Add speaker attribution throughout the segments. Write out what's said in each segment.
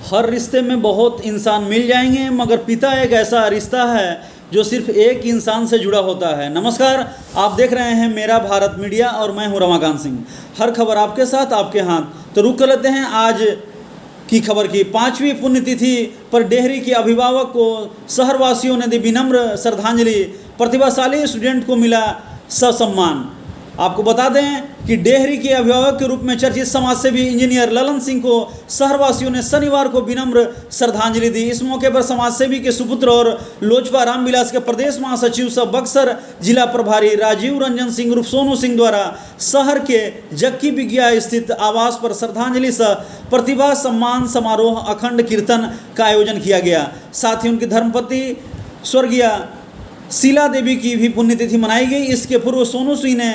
Speaker 1: हर रिश्ते में बहुत इंसान मिल जाएंगे, मगर पिता एक ऐसा रिश्ता है जो सिर्फ एक इंसान से जुड़ा होता है। नमस्कार, आप देख रहे हैं मेरा भारत मीडिया और मैं हूं रमाकांत सिंह। हर खबर आपके साथ, आपके हाथ। तो रुक कर लेते हैं आज की खबर की। 5वीं पुण्यतिथि पर डेहरी के अभिभावक को शहरवासियों ने दी विनम्र श्रद्धांजलि। प्रतिभाशाली स्टूडेंट को मिला ससम्मान। आपको बता दें कि डेहरी के अभिभावक के रूप में चर्चित समाजसेवी इंजीनियर ललन सिंह को शहरवासियों ने शनिवार को विनम्र श्रद्धांजलि दी। इस मौके पर समाजसेवी के सुपुत्र और लोजपा रामविलास के प्रदेश महासचिव सह बक्सर जिला प्रभारी राजीव रंजन सिंह उर्फ सोनू सिंह द्वारा शहर के जक्की बिगिया स्थित आवास पर श्रद्धांजलि सह प्रतिभा सम्मान समारोह अखंड कीर्तन का आयोजन किया गया। साथ ही उनकी धर्मपत्नी स्वर्गीय शीला देवी की भी पुण्यतिथि मनाई गई। इसके पूर्व सोनू सिंह ने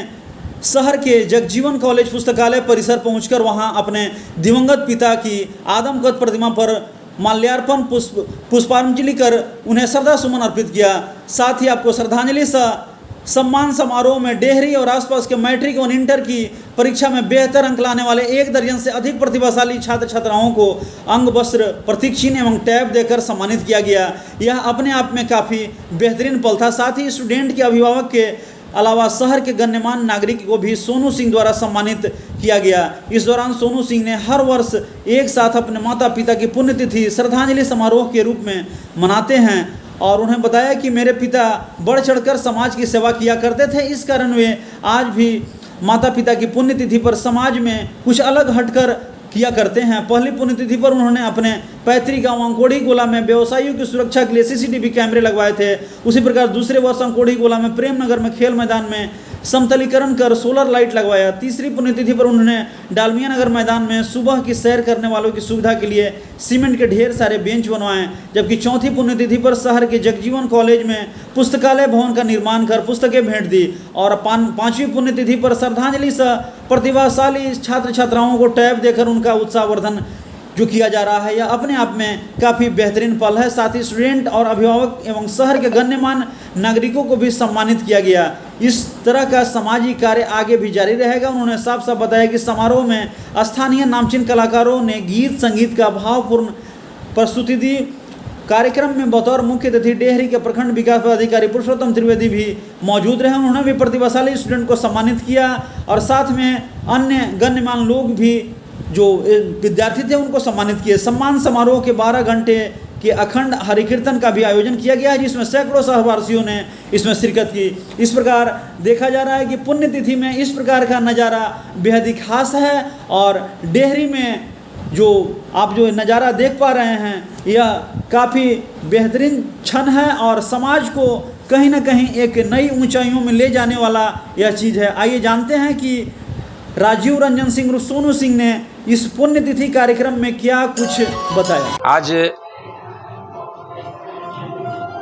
Speaker 1: शहर के जगजीवन कॉलेज पुस्तकालय परिसर पहुंचकर वहां अपने दिवंगत पिता की आदमकद प्रतिमा पर माल्यार्पण पुष्पांजलि कर उन्हें श्रद्धा सुमन अर्पित किया। साथ ही आपको श्रद्धांजलि सम्मान समारोह में डेहरी और आसपास के मैट्रिक और इंटर की परीक्षा में बेहतर अंक लाने वाले 1 दर्जन से अधिक प्रतिभाशाली छात्र छात्राओं को अंग वस्त्र, प्रतीक चिन्ह एवं टैब देकर सम्मानित किया गया। यह अपने आप में काफ़ी बेहतरीन पल था। साथ ही स्टूडेंट के अभिभावक के अलावा शहर के गण्यमान्य नागरिक को भी सोनू सिंह द्वारा सम्मानित किया गया। इस दौरान सोनू सिंह ने हर वर्ष एक साथ अपने माता पिता की पुण्यतिथि श्रद्धांजलि समारोह के रूप में मनाते हैं और उन्हें बताया कि मेरे पिता बढ़ चढ़कर समाज की सेवा किया करते थे, इस कारण वे आज भी माता पिता की पुण्यतिथि पर समाज में कुछ अलग हटकर किया करते हैं। पहली पुण्यतिथि पर उन्होंने अपने पैतृक गांव अंकोड़ी गोला में व्यवसायियों की सुरक्षा के लिए सीसीटीवी कैमरे लगवाए थे। उसी प्रकार दूसरे वर्ष अंकोड़ी गोला में प्रेम नगर में खेल मैदान में समतलीकरण कर सोलर लाइट लगवाया। तीसरी पुण्यतिथि पर उन्होंने डालमिया नगर मैदान में सुबह की सैर करने वालों की सुविधा के लिए सीमेंट के ढेर सारे बेंच बनवाए। जबकि चौथी पुण्यतिथि पर शहर के जगजीवन कॉलेज में पुस्तकालय भवन का निर्माण कर पुस्तकें भेंट दी। और 5वीं पुण्यतिथि पर श्रद्धांजलि सह प्रतिभाशाली छात्र छात्राओं को टैब देकर उनका उत्साहवर्धन जो किया जा रहा है, यह अपने आप में काफ़ी बेहतरीन पल है। साथ ही स्टूडेंट और अभिभावक एवं शहर के गण्यमान्य नागरिकों को भी सम्मानित किया गया। इस तरह का सामाजिक कार्य आगे भी जारी रहेगा। उन्होंने साफ साफ बताया कि समारोह में स्थानीय नामचीन कलाकारों ने गीत संगीत का भावपूर्ण प्रस्तुति दी। कार्यक्रम में बतौर मुख्य अतिथि डेहरी के प्रखंड विकास पदाधिकारी पुरुषोत्तम त्रिवेदी भी मौजूद रहे। उन्होंने भी प्रतिभाशाली स्टूडेंट को सम्मानित किया और साथ में अन्य गण्यमान्य लोग भी जो विद्यार्थी थे उनको सम्मानित किए। सम्मान समारोह के 12 घंटे के अखंड हरिकीर्तन का भी आयोजन किया गया है, जिसमें सैकड़ों सहवासियों ने इसमें शिरकत की। इस प्रकार देखा जा रहा है कि पुण्यतिथि में इस प्रकार का नज़ारा बेहद ही खास है। और डेहरी में जो आप जो नज़ारा देख पा रहे हैं, यह काफ़ी बेहतरीन क्षण है और समाज को कहीं ना कहीं एक नई ऊंचाइयों में ले जाने वाला यह चीज़ है। आइए जानते हैं कि राजीव रंजन सिंह और सोनू सिंह ने इस पुण्यतिथि कार्यक्रम में क्या कुछ बताया।
Speaker 2: आज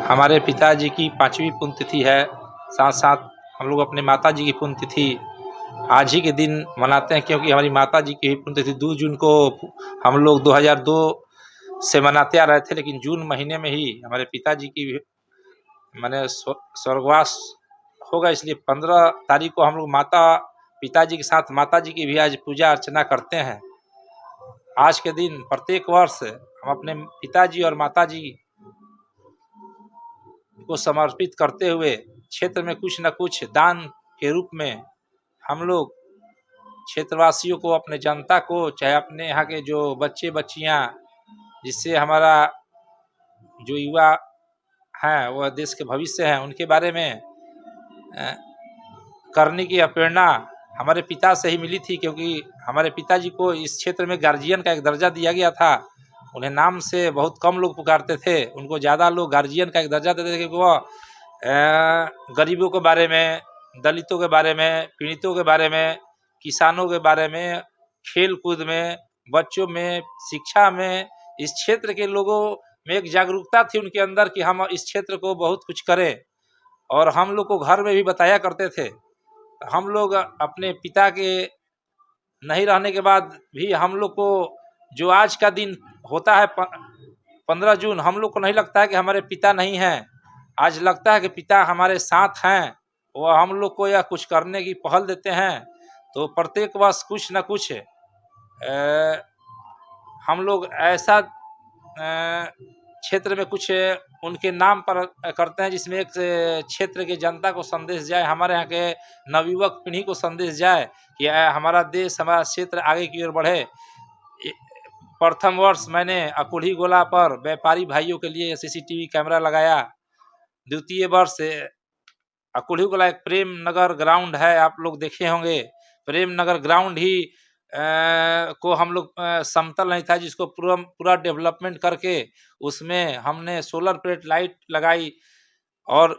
Speaker 2: हमारे पिताजी की 5वीं पुण्यतिथि है। साथ साथ हम लोग अपने माताजी की पुण्यतिथि आज ही के दिन मनाते हैं, क्योंकि हमारी माताजी की पुण्यतिथि 2 जून को हम लोग 2002 से मनाते आ रहे थे, लेकिन जून महीने में ही हमारे पिताजी की माने स्वर्गवास होगा, इसलिए 15 तारीख को हम लोग पिताजी के साथ माताजी की भी आज पूजा अर्चना करते हैं। आज के दिन प्रत्येक वर्ष हम अपने पिताजी और माताजी को समर्पित करते हुए क्षेत्र में कुछ न कुछ दान के रूप में हम लोग क्षेत्रवासियों को, अपने जनता को, चाहे अपने यहाँ के जो बच्चे बच्चियाँ, जिससे हमारा जो युवा हैं वह देश के भविष्य हैं, उनके बारे में करने की प्रेरणा हमारे पिता से ही मिली थी। क्योंकि हमारे पिताजी को इस क्षेत्र में गार्जियन का एक दर्जा दिया गया था। उन्हें नाम से बहुत कम लोग पुकारते थे, उनको ज़्यादा लोग गार्जियन का एक दर्जा देते थे, क्योंकि वह गरीबों के बारे में, दलितों के बारे में, पीड़ितों के बारे में, किसानों के बारे में, खेल कूद में, बच्चों में, शिक्षा में, इस क्षेत्र के लोगों में एक जागरूकता थी उनके अंदर कि हम इस क्षेत्र को बहुत कुछ करें। और हम लोग को घर में भी बताया करते थे। हम लोग अपने पिता के नहीं रहने के बाद भी हम लोग को जो आज का दिन होता है 15 जून, हम लोग को नहीं लगता है कि हमारे पिता नहीं हैं। आज लगता है कि पिता हमारे साथ हैं, वो हम लोग को यह कुछ करने की पहल देते हैं। तो प्रत्येक वर्ष कुछ न कुछ हम लोग ऐसा क्षेत्र में कुछ उनके नाम पर करते हैं, जिसमें एक क्षेत्र के जनता को संदेश जाए, हमारे यहाँ के नवयुवक पीढ़ी को संदेश जाए कि हमारा देश, हमारा क्षेत्र आगे की ओर बढ़े। प्रथम वर्ष मैंने अकुढ़ी गोला पर व्यापारी भाइयों के लिए सीसीटीवी कैमरा लगाया। द्वितीय वर्ष अकुढ़ी गोला एक प्रेम नगर ग्राउंड है, आप लोग देखे होंगे। प्रेम नगर ग्राउंड ही को हम लोग समतल नहीं था, जिसको पूरा डेवलपमेंट करके उसमें हमने सोलर प्लेट लाइट लगाई। और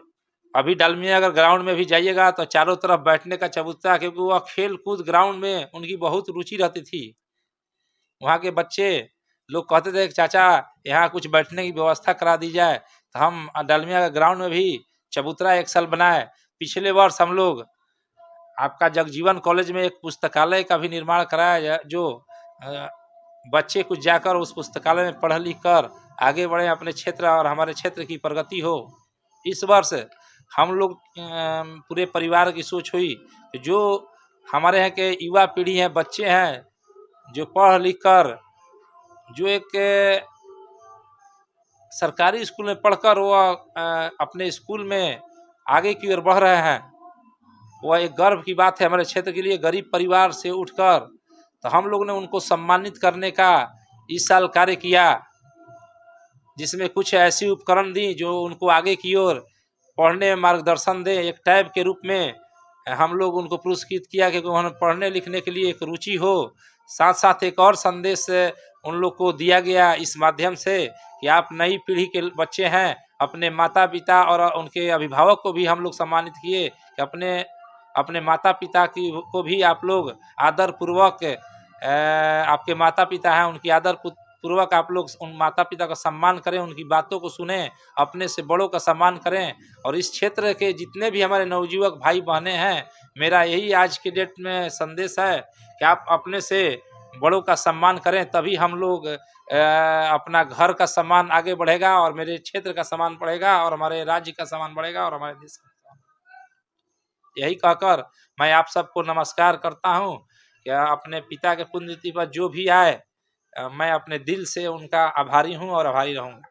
Speaker 2: अभी डालमिया अगर ग्राउंड में भी जाइएगा तो चारों तरफ बैठने का चबूतरा, क्योंकि वह खेल कूद ग्राउंड में उनकी बहुत रुचि रहती थी। वहाँ के बच्चे लोग कहते थे कि चाचा यहाँ कुछ बैठने की व्यवस्था करा दी जाए, तो हम डालमिया ग्राउंड में भी चबूतरा एक साल बनाए। पिछले वर्ष हम लोग आपका जगजीवन कॉलेज में एक पुस्तकालय का भी निर्माण कराया, जो बच्चे कुछ जाकर उस पुस्तकालय में पढ़ लिख कर आगे बढ़े, अपने क्षेत्र और हमारे क्षेत्र की प्रगति हो। इस वर्ष हम लोग पूरे परिवार की सोच हुई कि जो हमारे यहाँ के युवा पीढ़ी हैं, बच्चे हैं, जो पढ़ लिख कर जो एक सरकारी स्कूल में पढ़कर वह अपने स्कूल में आगे की ओर बढ़ रहे हैं, वह एक गर्व की बात है हमारे क्षेत्र के लिए। गरीब परिवार से उठकर तो हम लोग ने उनको सम्मानित करने का इस साल कार्य किया, जिसमें कुछ ऐसी उपकरण दी जो उनको आगे की ओर पढ़ने में मार्गदर्शन दे। एक टैब के रूप में हम लोग उनको पुरस्कृत किया, क्योंकि उन्हें पढ़ने लिखने के लिए एक रुचि हो। साथ साथ एक और संदेश उन लोग को दिया गया इस माध्यम से कि आप नई पीढ़ी के बच्चे हैं, अपने माता पिता और उनके अभिभावक को भी हम लोग सम्मानित किए कि अपने माता पिता को भी आप लोग आदर पूर्वक, आपके माता पिता हैं उनकी आदर पूर्वक आप लोग उन माता पिता का सम्मान करें, उनकी बातों को सुने, अपने से बड़ों का सम्मान करें। और इस क्षेत्र के जितने भी हमारे नवयुवक भाई बहनें हैं, मेरा यही आज के डेट में संदेश है कि आप अपने से बड़ों का सम्मान करें, तभी हम लोग अपना घर का सम्मान आगे बढ़ेगा, और मेरे क्षेत्र का सम्मान बढ़ेगा, और हमारे राज्य का सम्मान बढ़ेगा, और हमारे देश का। यही कहकर मैं आप सबको नमस्कार करता हूँ कि अपने पिता के पुण्यतिथि पर जो भी आए, मैं अपने दिल से उनका आभारी हूँ और आभारी रहूँगा।